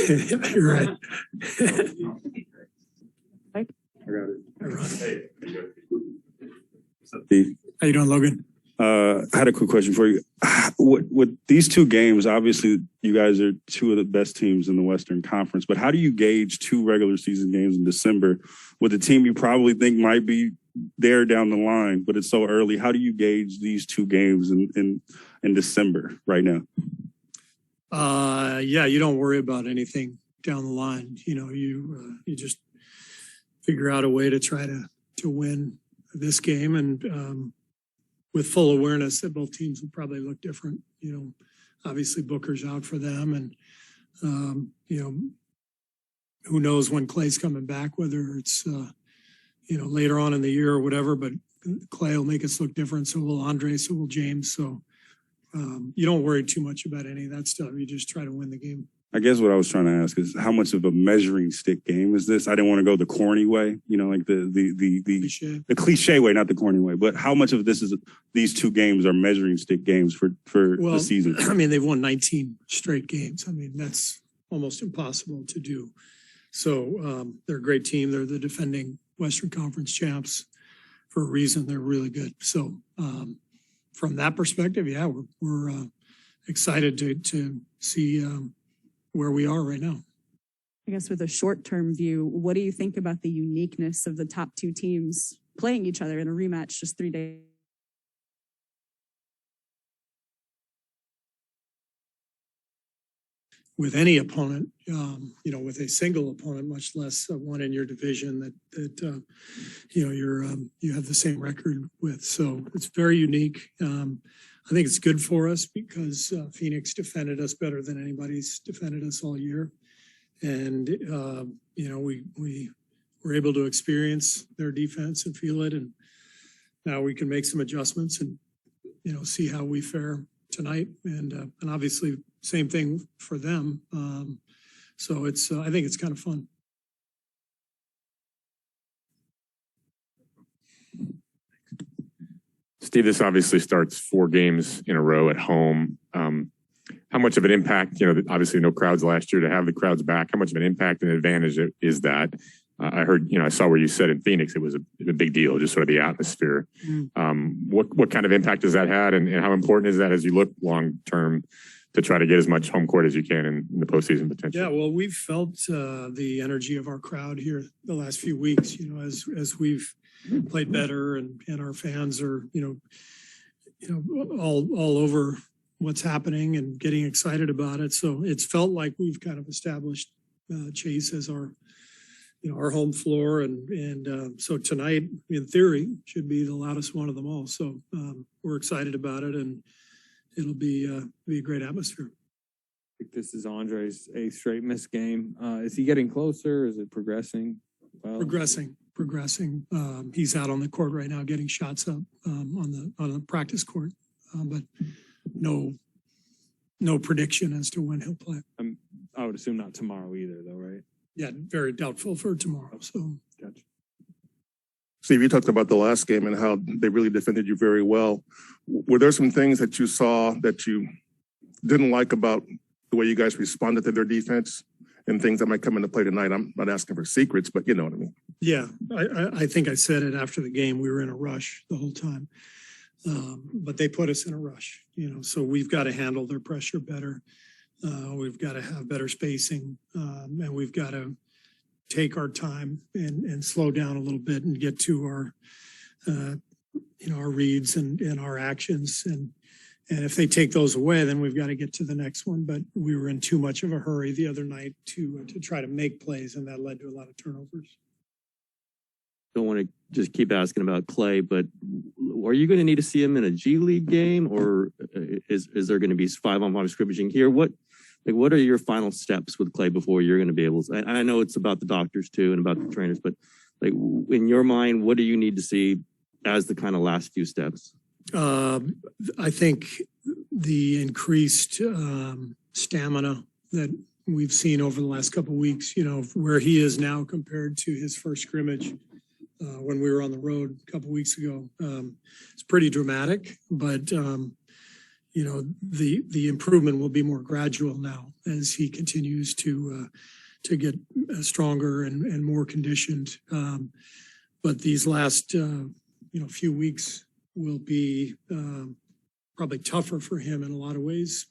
You're right. I got it. How you doing, Logan? I had a quick question for you. With these two games, obviously you guys are two of the best teams in the Western Conference, but how do you gauge two regular season games in December with a team you probably think might be there down the line, but it's so early? How do you gauge these two games in December right now? Yeah, you don't worry about anything down the line. You know, you just figure out a way to try to win this game, and with full awareness that both teams will probably look different. You know, obviously Booker's out for them, and you know, who knows when Klay's coming back, whether it's you know, later on in the year or whatever, but Klay will make us look different. So will Andre, so will James. So you don't worry too much about any of that stuff. You just try to win the game. I guess what I was trying to ask is how much of a measuring stick game is this? I didn't want to go the corny way, you know, like the cliche way, not the corny way. But how much of this is these two games are measuring stick games for the season? I mean, they've won 19 straight games. I mean, that's almost impossible to do. So they're a great team. They're the defending Western Conference champs for a reason. They're really good. So from that perspective, yeah, we're excited to see where we are right now. I guess with a short-term view, what do you think about the uniqueness of the top two teams playing each other in a rematch just 3 days? With any opponent, you know, with a single opponent, much less one in your division that you know, you have the same record with. So it's very unique. I think it's good for us because Phoenix defended us better than anybody's defended us all year. And, you know, we were able to experience their defense and feel it. And now we can make some adjustments and, you know, see how we fare tonight. And obviously same thing for them. So it's, I think it's kind of fun. Steve, this obviously starts 4 games in a row at home. How much of an impact, you know, obviously no crowds last year, to have the crowds back, how much of an impact and advantage is that? I heard, you know, I saw where you said in Phoenix it was a big deal, just sort of the atmosphere. What kind of impact has that had, and how important is that as you look long term to try to get as much home court as you can in the postseason potential? Yeah, well, we've felt the energy of our crowd here the last few weeks, you know, as we've played better, and our fans are, you know, all over what's happening and getting excited about it. So it's felt like we've kind of established Chase as our, you know, our home floor, and so tonight, in theory, should be the loudest one of them all. So we're excited about it, and it'll be a great atmosphere. I think this is Andre's 8th straight missed game. Is he getting closer? Is it progressing? Well, progressing. He's out on the court right now, getting shots up on the practice court, but no prediction as to when he'll play. I would assume not tomorrow either, though, right? Yeah, very doubtful for tomorrow. So, gotcha. Steve, you talked about the last game and how they really defended you very well. Were there some things that you saw that you didn't like about the way you guys responded to their defense, and things that might come into play tonight? I'm not asking for secrets, but you know what I mean. Yeah, I think I said it after the game. We were in a rush the whole time, but they put us in a rush, you know, so we've got to handle their pressure better. We've got to have better spacing, and we've got to take our time and slow down a little bit and get to our, you know, our reads and our actions. And if they take those away, then we've got to get to the next one. But we were in too much of a hurry the other night to try to make plays, and that led to a lot of turnovers. Don't want to just keep asking about Klay, but are you going to need to see him in a G League game, or is there going to be 5-on-5 scrimmaging here? What are your final steps with Klay before you're going to be able to? I know it's about the doctors too and about the trainers, but like in your mind, what do you need to see as the kind of last few steps? I think the increased stamina that we've seen over the last couple of weeks, you know, where he is now compared to his first scrimmage when we were on the road a couple of weeks ago, it's pretty dramatic. But the improvement will be more gradual now as he continues to get stronger and more conditioned. But these last, few weeks will be probably tougher for him in a lot of ways,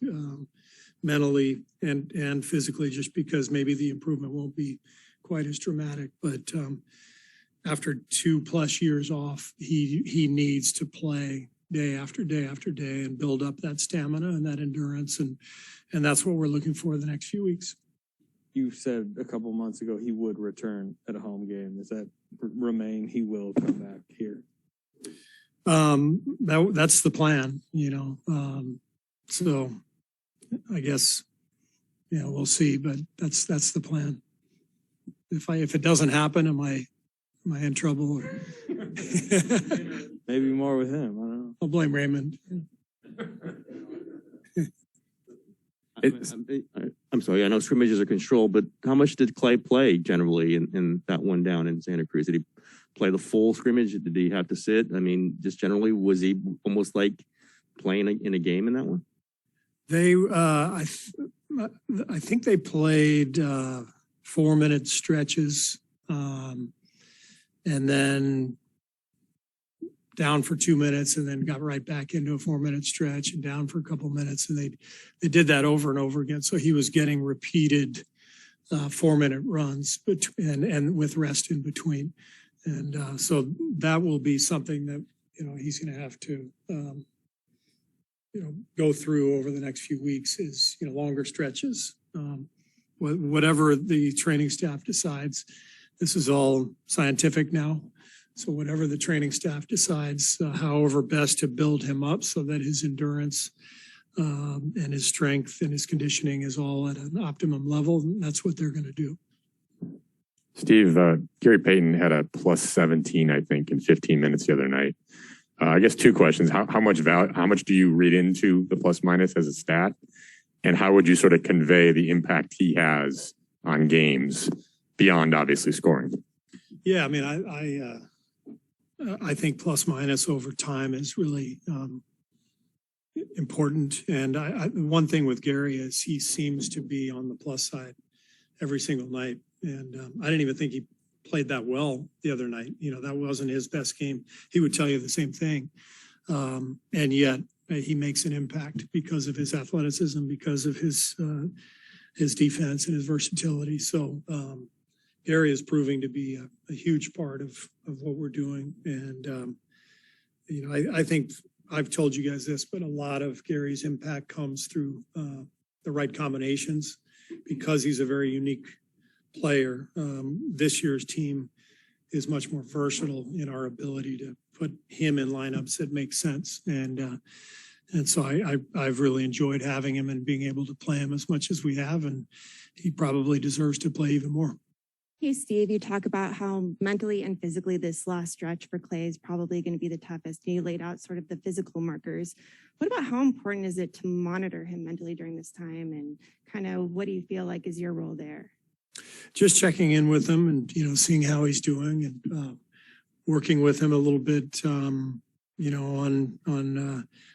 mentally and physically, just because maybe the improvement won't be quite as dramatic. But after 2+ years off, he needs to play day after day after day and build up that stamina and that endurance. And that's what we're looking for the next few weeks. You said a couple months ago he would return at a home game. Does that remain? He will come back here. That's the plan, so I guess, we'll see, but that's the plan. If it doesn't happen, am I in trouble? Maybe more with him. I don't know. I'll blame Raymond. I'm sorry. I know scrimmages are controlled, but how much did Klay play generally in that one down in Santa Cruz? Did he play the full scrimmage? Did he have to sit? I mean, just generally, was he almost like playing in a game in that one? I think they played 4-minute stretches, and then down for 2 minutes, and then got right back into a 4-minute stretch and down for a couple minutes, and they did that over and over again. So he was getting repeated 4-minute runs, and with rest in between, and so that will be something that he's going to have to go through over the next few weeks. Is longer stretches, whatever the training staff decides. This is all scientific now. So whatever the training staff decides, however best to build him up so that his endurance and his strength and his conditioning is all at an optimum level, that's what they're going to do. Steve, Gary Payton had a +17, I think, in 15 minutes the other night. I guess 2 questions. How much do you read into the plus minus as a stat? And how would you sort of convey the impact he has on games beyond obviously scoring? Yeah, I mean, I think plus minus over time is really important. And one thing with Gary is he seems to be on the plus side every single night. And I didn't even think he played that well the other night. That wasn't his best game. He would tell you the same thing. And yet he makes an impact because of his athleticism, because of his defense and his versatility. So Gary is proving to be a huge part of what we're doing. And, I think I've told you guys this, but a lot of Gary's impact comes through the right combinations because he's a very unique player. This year's team is much more versatile in our ability to put him in lineups that make sense. And so I've really enjoyed having him and being able to play him as much as we have. And he probably deserves to play even more. Hey, Steve, you talk about how mentally and physically this last stretch for Klay is probably going to be the toughest. You laid out sort of the physical markers. What about how important is it to monitor him mentally during this time? And kind of what do you feel like is your role there? Just checking in with him and, seeing how he's doing and working with him a little bit, on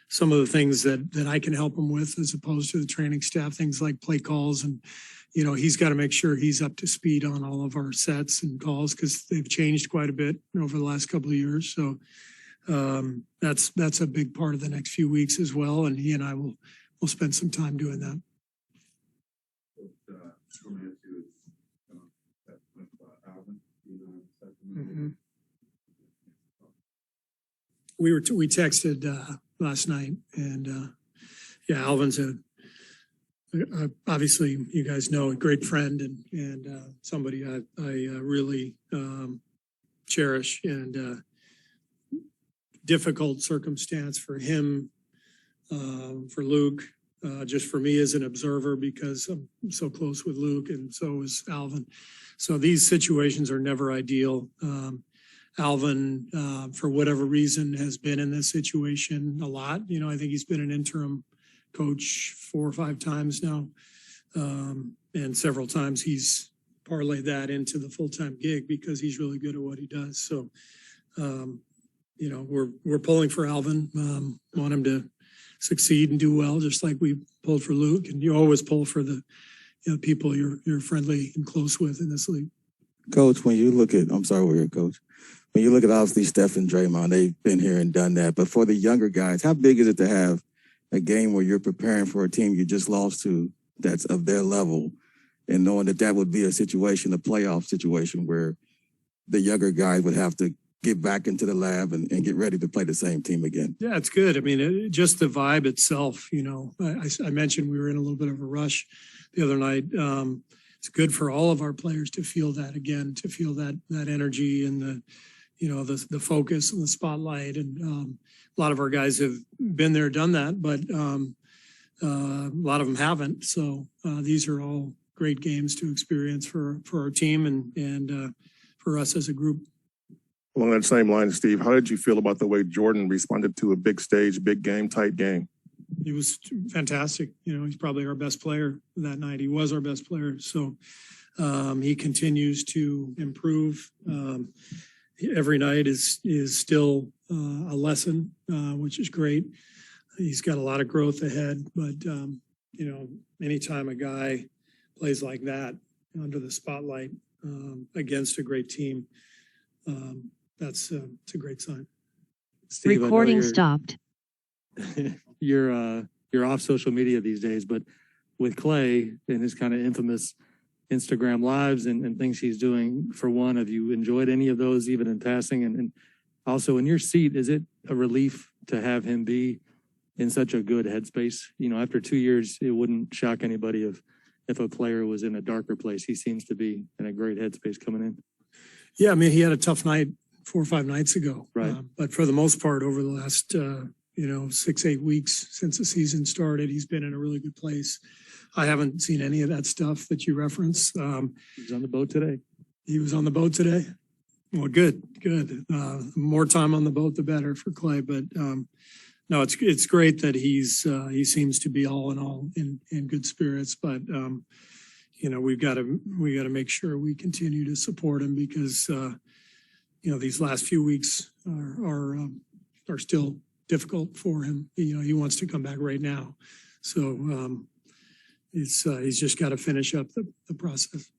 some of the things that I can help him with as opposed to the training staff, things like play calls. And, he's got to make sure he's up to speed on all of our sets and calls because they've changed quite a bit over the last couple of years. So that's a big part of the next few weeks as well. And he and I will spend some time doing that. Mm-hmm. We texted last night, and Alvin's obviously you guys know a great friend and somebody I really cherish, and difficult circumstance for him, for Luke, just for me as an observer because I'm so close with Luke and so is Alvin. So these situations are never ideal. Alvin, for whatever reason, has been in this situation a lot. I think he's been an interim coach 4 or 5 times now. And several times he's parlayed that into the full-time gig because he's really good at what he does. So, we're pulling for Alvin, want him to succeed and do well, just like we pulled for Luke. And you always pull for the people you're friendly and close with in this league. Coach, when you look at, I'm sorry, we're here, Coach. When you look at obviously Steph and Draymond, they've been here and done that. But for the younger guys, how big is it to have a game where you're preparing for a team you just lost to that's of their level, and knowing that that would be a situation, a playoff situation, where the younger guys would have to get back into the lab and get ready to play the same team again? Yeah, it's good. I mean, just the vibe itself, I mentioned we were in a little bit of a rush the other night. It's good for all of our players to feel that again, to feel that energy and the focus and the spotlight. And a lot of our guys have been there, done that, but a lot of them haven't. So these are all great games to experience for our team and for us as a group. Along that same line, Steve, how did you feel about the way Jordan responded to a big stage, big game, tight game? He was fantastic. He's probably our best player that night. He was our best player. So he continues to improve. Every night is still a lesson, which is great. He's got a lot of growth ahead, but anytime a guy plays like that under the spotlight against a great team, it's a great sign. Steve, recording stopped. You're off social media these days, but with Klay and his kind of infamous Instagram lives and things he's doing, for one, have you enjoyed any of those even in passing? And also in your seat, is it a relief to have him be in such a good headspace? After 2 years, it wouldn't shock anybody if a player was in a darker place. He seems to be in a great headspace coming in. Yeah, I mean, he had a tough night 4 or 5 nights ago. Right. But for the most part, over the last 6-8 weeks since the season started, he's been in a really good place. I haven't seen any of that stuff that you reference. He was on the boat today. He was on the boat today. Well, good. More time on the boat, the better for Klay. But no, it's great that he seems to be all in all in good spirits. But we've got to make sure we continue to support him because these last few weeks are still difficult for him. He wants to come back right now. So he's just got to finish up the process.